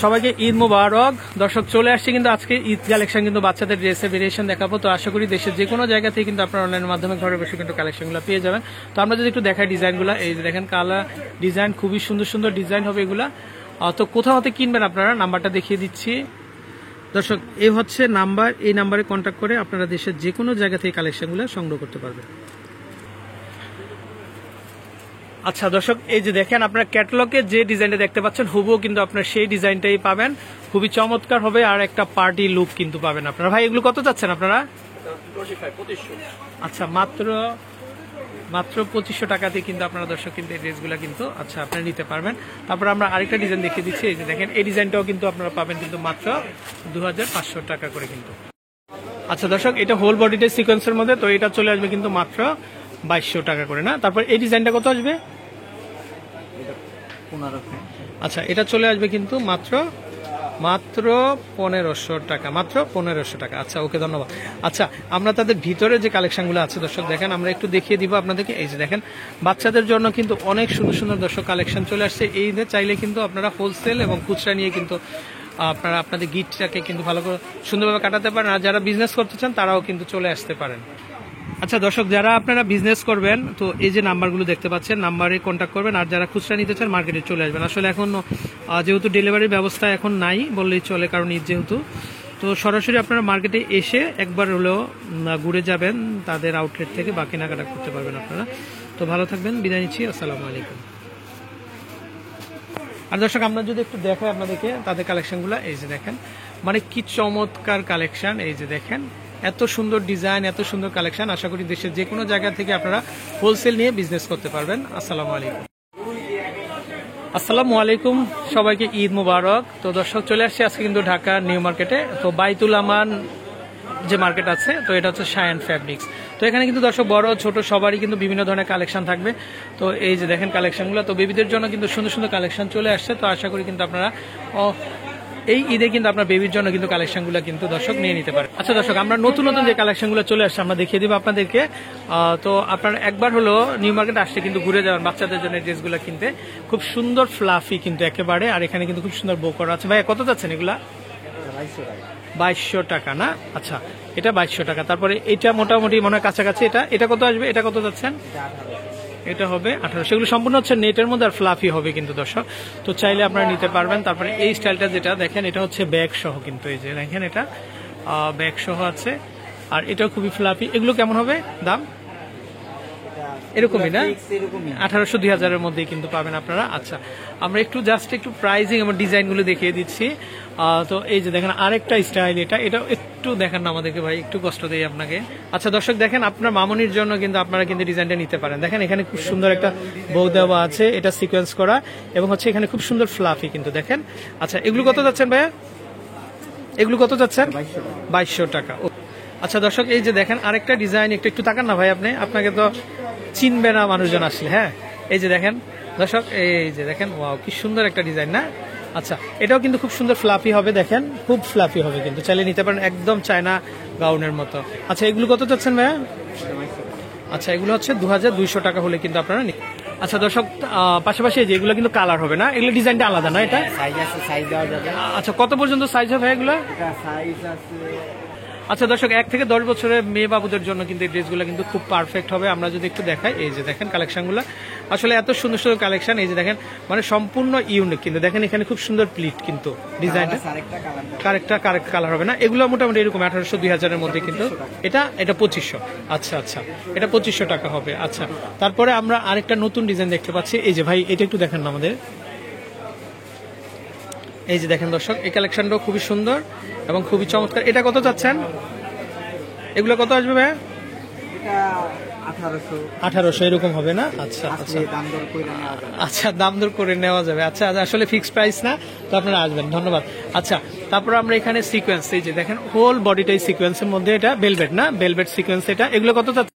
সবাইকে ঈদ মোবারক। দর্শক চলে আসছে কিন্তু আজকে ঈদ কালেকশন কিন্তু বাচ্চাদের ড্রেসের ভেরিয়েশন দেখাবো। তো আশা করি দেশের যে কোনো জায়গা থেকে কিন্তু আপনারা অনলাইনের মাধ্যমে ঘরে বসে কিন্তু কালেকশনগুলো পেয়ে যাবেন। তো আমরা যদি একটু দেখাই ডিজাইনগুলো, এই যে দেখেন কালার ডিজাইন, খুবই সুন্দর সুন্দর ডিজাইন হবে এগুলা। তো কোথাও হতে কিনবেন আপনারা, নাম্বারটা দেখিয়ে দিচ্ছি দর্শক। এই হচ্ছে নাম্বার, এই নাম্বারে কন্ট্যাক্ট করে আপনারা দেশের যে কোনো জায়গা থেকে কালেকশনগুলো সংগ্রহ করতে পারবেন। আচ্ছা দর্শক, এই যে দেখেন আপনার ক্যাটালগে যে ডিজাইনটা দেখতে পাচ্ছেন হুবহু কিন্তু আপনার সেই ডিজাইনটাই পাবেন। খুবই চমৎকার হবে আর একটা পার্টি লুক কিন্তু পাবেন আপনারা। ভাই এগুলো কত যাচ্ছেন আপনারা? আচ্ছা মাত্র 2500 টাকাতে কিন্তু আপনারা দর্শক কিন্তু এই ড্রেসগুলো কিন্তু আচ্ছা আপনারা নিতে পারবেন। তারপর আমরা আরেকটা ডিজাইন দেখিয়ে দিচ্ছি, এই যে দেখেন এই ডিজাইনটাও কিন্তু আপনারা পাবেন কিন্তু মাত্র 2500 টাকা করে কিন্তু। আচ্ছা দর্শক, এটা হোল বডিতে সিকোয়েন্সের মধ্যে, তো এটা চলে আসবে কিন্তু মাত্র 2200 টাকা করে না। তারপর এই ডিজাইনটা কত আসবে? আচ্ছা এটা চলে আসবে কিন্তু মাত্র 1500 টাকা, মাত্র 1500 টাকা। আচ্ছা ওকে, ধন্যবাদ। আচ্ছা আমরা তাদের ভিতরে যে কালেকশনগুলো আছে দর্শক দেখেন আমরা একটু দেখিয়ে দিব আপনাদেরকে। এই যে দেখেন বাচ্চাদের জন্য কিন্তু অনেক সুন্দর সুন্দর দর্শক কালেকশন চলে আসছে। এই ঈদে চাইলে কিন্তু আপনারা হোলসেল এবং খুচরা নিয়ে কিন্তু আপনারা আপনাদের গিফটটাকে কিন্তু ভালো করে সুন্দরভাবে কাটাতে পারেন। আর যারা বিজনেস করতে চান তারাও কিন্তু চলে আসতে পারেন। আচ্ছা দর্শক, যারা আপনারা বিজনেস করবেন তো এই যে নাম্বারগুলো দেখতে পাচ্ছেন, নাম্বারে কন্ট্যাক্ট করবেন। আর যারা খুচরা নিতে চান মার্কেটে চলে আসবেন। আসলে এখন যেহেতু ডেলিভারির ব্যবস্থা এখন নাই বললেই চলে, কারণ ঈদ যেহেতু, তো সরাসরি আপনারা মার্কেটে এসে একবার হলেও ঘুরে যাবেন তাদের আউটলেট থেকে, বা কেনাকাটা করতে পারবেন আপনারা। তো ভালো থাকবেন, বিদায় নিচ্ছি, আসসালামু আলাইকুম। আর দর্শক আমরা যদি একটু দেখাই আপনাদেরকে তাদের কালেকশনগুলো, এই যে দেখেন মানে কি চমৎকার কালেকশন। এই যে দেখেন এত সুন্দর ডিজাইন, এত সুন্দর কালেকশন। আশা করি দেশের যে কোনো জায়গা থেকে আপনারা হোলসেল নিয়ে বিজনেস করতে পারবেন। আসসালামু আলাইকুম। আসসালামু আলাইকুম, সবাইকে ঈদ মুবারক। তো দর্শক চলে আসছে আজকে কিন্তু ঢাকা নিউ মার্কেটে, তো বাইতুল আমান যে মার্কেট আছে, তো এটা হচ্ছে শায়ান ফ্যাব্রিক্স। তো এখানে কিন্তু দর্শক বড় ছোট সবারই কিন্তু বিভিন্ন ধরনের কালেকশন থাকবে। তো এই যে দেখেন কালেকশনগুলো, তো বেবিদের জন্য কিন্তু সুন্দর সুন্দর কালেকশন চলে আসছে। তো আশা করি কিন্তু আপনারা এই ঈদে কিন্তু আপনার বেবির জন্য কিন্তু কালেকশনগুলো কিন্তু দর্শক নিয়ে নিতে পারে। আচ্ছা দর্শক, আমরা নতুন নতুন যে কালেকশনগুলো চলে আসছে আমরা দেখিয়ে দিব আপনাদেরকে। তো আপনারা একবার হলো নিউ মার্কেট আসলে কিন্তু ঘুরে যাবেন বাচ্চাদের জন্য ড্রেসগুলো কিনতে। খুব সুন্দর ফ্লাফি কিন্তু একেবারে, আর এখানে কিন্তু খুব সুন্দর বো করা আছে। ভাইয়া কত যাচ্ছেন এগুলা? 2200 টাকা না? আচ্ছা এটা 2200 টাকা। তারপরে এটা মোটামুটি মনে হয় কাছাকাছি। এটা কত আসবে? এটা কত যাচ্ছেন? এটা হবে 1800। সেগুলো সম্পূর্ণ হচ্ছে নেটের মধ্যে আর ফ্লাফি হবে কিন্তু দর্শক, তো চাইলে আপনারা নিতে পারবেন। তারপরে এই স্টাইলটা যেটা দেখেন এটা হচ্ছে ব্যাগ সহ কিন্তু, এই যে দেখেন এটা ব্যাগ সহ আছে, আর এটাও খুবই ফ্লাফি। এগুলো কেমন হবে দাম? এরকমই না, 1800-2000 এর মধ্যেই কিন্তু পাবেন আপনারা। আচ্ছা আমরা একটু জাস্ট একটু প্রাইজিং এবং ডিজাইনগুলো দেখিয়ে দিচ্ছি। তো এই যে দেখেন আরেকটা স্টাইল, এটা একটু দেখেন না আমাদেরকে ভাই, একটু কষ্ট দেই আপনাকে। আচ্ছা দর্শক দেখেন আপনার মামনির জন্য কিন্তু আপনারা কিন্তু ডিজাইনটা নিতে পারেন। দেখেন এখানে খুব সুন্দর একটা বউ দেওয়া আছে, এটা সিকোয়েন্স করা, এবং হচ্ছে এখানে খুব সুন্দর ফ্লাফি কিন্তু দেখেন। আচ্ছা এগুলো কত যাচ্ছেন ভাইয়া? এগুলো কত যাচ্ছেন? 2200 টাকা। আচ্ছা দর্শক এই যে দেখেন আরেকটা ডিজাইন, একটু তাকান না ভাই, আপনাকে তো চিনবে না মানুষজন আসলে। হ্যাঁ এই যে দেখেন দর্শক, এই যে দেখেন ওয়াও কি সুন্দর একটা ডিজাইন না? আচ্ছা এটাও কিন্তু খুব সুন্দর ফ্লাফি হবে, দেখেন খুব ফ্লাফি হবে কিন্তু, চাইলে নিতে পারেন, একদম চায়না গাউনের মতো। আচ্ছা এগুলো কত চাচ্ছেন ভাইয়া? আচ্ছা এগুলো হচ্ছে 2200 টাকা হলে কিন্তু আপনারা। আচ্ছা দর্শক পাশাপাশি যেগুলো কিন্তু কালার হবে না, এগুলো ডিজাইনটা আলাদা না? এটা সাইজ আছে, সাইজ দেওয়া যাবে। আচ্ছা কত পর্যন্ত সাইজ হবে এগুলো? এটা সাইজ আছে। আচ্ছা দর্শক 1 থেকে 10 বছরের মেয়ে বাবুদের জন্য কিন্তু এই ড্রেসগুলো কিন্তু খুব পারফেক্ট হবে। আমরা যদি একটু দেখাই, এই যে দেখেন কালেকশনগুলো আসলে এত সুন্দর সুন্দর কালেকশন। এই যে দেখেন মানে সম্পূর্ণ ইউনিক কিন্তু, দেখেন এখানে খুব সুন্দর প্লিট কিন্তু ডিজাইনটা, কারেক্ট কালার হবে না। এগুলো মোটামুটি এরকম 1800-2000 এর মধ্যে কিন্তু। এটা 2500। আচ্ছা আচ্ছা এটা 2500 টাকা হবে। আচ্ছা তারপরে আমরা আরেকটা নতুন ডিজাইন দেখতে পাচ্ছি। এই যে ভাই এটা একটু দেখেন না আমাদের, এই যে দেখেন দর্শক এই কালেকশনটাও খুবই সুন্দর এবং খুবই চমৎকার। এটা কত চাচ্ছেন? এগুলো কত আসবে ভাই? এটা 1800 এরকম হবে না? আচ্ছা আচ্ছা আচ্ছা দাম দর করে নেওয়া যাবে। আচ্ছা আসলে ফিক্সড প্রাইস না, তো আপনারা আসবেন, ধন্যবাদ। আচ্ছা তারপর আমরা এখানে সিকোয়েন্স, এই যে দেখেন হোল বডিটাই সিকোয়েন্সের মধ্যে, এটা বেলভেট না, বেলভেট সিকোয়েন্স। এগুলো কত চাচ্ছেন?